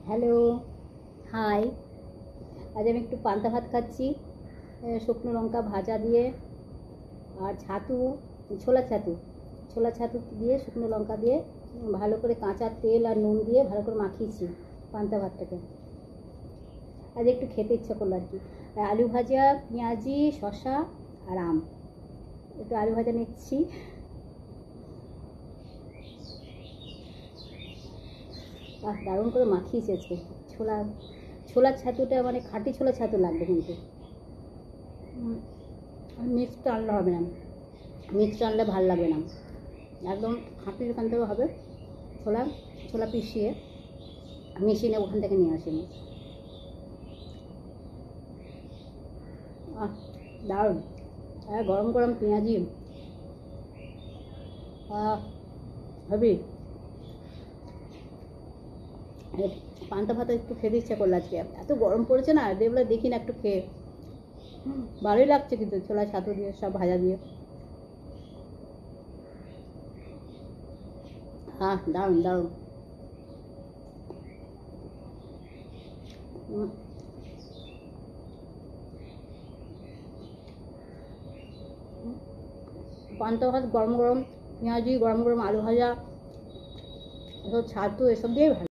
Hello, high. আজ আমি একটু পান্তা ভাত খাচ্ছি, শুকনো লঙ্কা ভাজা দিয়ে আর ছাতু, ছোলা ছাতু, ছোলা ছাতু দিয়ে শুকনো লঙ্কা দিয়ে ভালো করে কাঁচা তেল আর নুন দিয়ে ভালো করে মাখিয়েছি পান্তা ভাতটাকে। আজ একটু খেতে ইচ্ছা করলো আর কি। আর আলু ভাজা, পেঁয়াজি, শসা আর আম। একটু আলু ভাজা নিচ্ছি। দারুণ করে মাখিয়েছি আজকে। ছোলা ছোলার ছাতুটা মানে খাঁটি ছোলা ছাতু লাগবে কিন্তু মিক্সটা আনলে হবে না, মিক্সটা আনলে ভাল লাগবে না। একদম খাঁটি এখান থেকে হবে। ছোলা ছোলা পিষিয়ে মেশিনে ওখান থেকে নিয়ে আসিনি। দারুণ। গরম গরম পেঁয়াজি, হবি পান্তা ভাত একটু খেতে ইচ্ছা করলো আজকে। এত গরম পড়েছে না, দেখলে দেখি না একটু খেয়ে। ভালোই লাগছে কিন্তু ছোলা ছাতু দিয়ে সব ভাজা দিয়ে। দারুণ দারুণ। পান্তা ভাত গরম গরম, পেঁয়াজি, গরম গরম আলু ভাজা, এসব ছাতু এসব দিয়েই ভালো।